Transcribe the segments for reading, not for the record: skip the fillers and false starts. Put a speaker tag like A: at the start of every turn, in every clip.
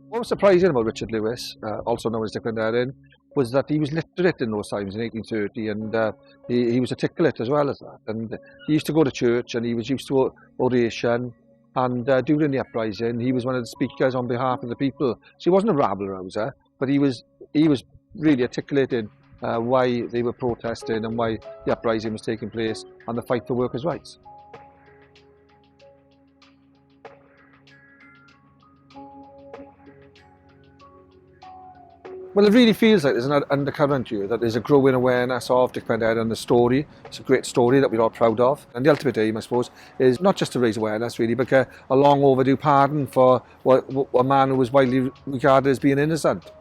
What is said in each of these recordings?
A: What was surprising about Richard Lewis, also known as Dic Penderyn, was that he was literate in those times in 1830, and he was articulate as well as that. And he used to go to church, and he was used to oration. And during the uprising, he was one of the speakers on behalf of the people. So he wasn't a rabble-rouser, but he was really articulating why they were protesting and why the uprising was taking place and the fight for workers' rights. Well, it really feels like there's an undercurrent here, that there's a growing awareness of Dic Penderyn and the story. It's a great story that we're all proud of. And the ultimate aim, I suppose, is not just to raise awareness, really, but a long overdue pardon for a man who was widely regarded as being innocent.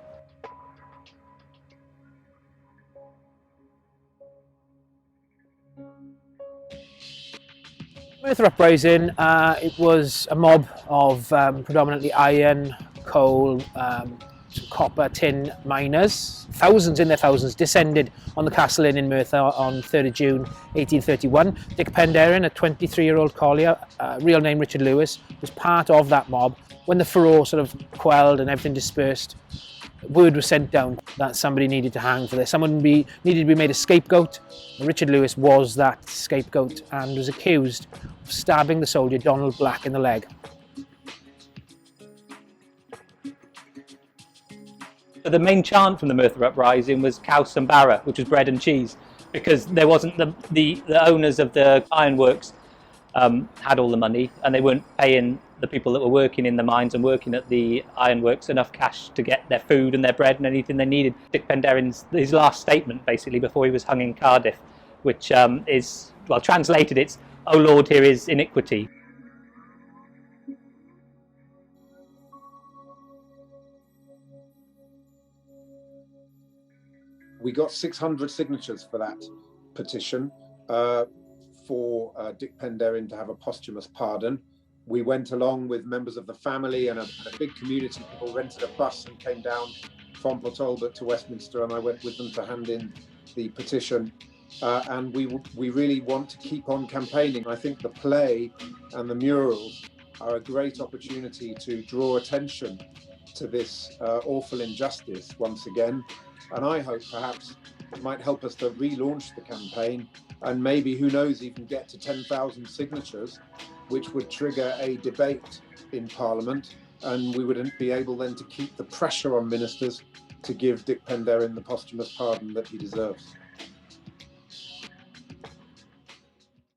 B: Merthyr Uprising, it was a mob of predominantly iron, coal, copper, tin miners. Thousands in their thousands descended on the Castle Inn in Merthyr on 3rd of June 1831. Dic Penderyn, a 23-year-old collier, real name Richard Lewis, was part of that mob. When the furore sort of quelled and everything dispersed, word was sent down that somebody needed to hang for this. Someone needed to be made a scapegoat. Richard Lewis was that scapegoat and was accused of stabbing the soldier Donald Black in the leg.
C: The main chant from the Merthyr Uprising was Caws and Barra, which was bread and cheese, because there wasn't the owners of the ironworks had all the money, and they weren't paying the people that were working in the mines and working at the ironworks enough cash to get their food and their bread and anything they needed. Dic Penderyn's his last statement, basically, before he was hung in Cardiff, which is, well, translated, it's, "Oh Lord, here is iniquity."
D: We got 600 signatures for that petition for Dic Penderyn to have a posthumous pardon. We went along with members of the family and a big community. People rented a bus and came down from Port Talbot to Westminster, and I went with them to hand in the petition. And we really want to keep on campaigning. I think the play and the murals are a great opportunity to draw attention to this awful injustice once again. And I hope perhaps it might help us to relaunch the campaign and maybe, who knows, even get to 10,000 signatures, which would trigger a debate in Parliament, and we would be able then to keep the pressure on ministers to give Dic Penderyn the posthumous pardon that he deserves.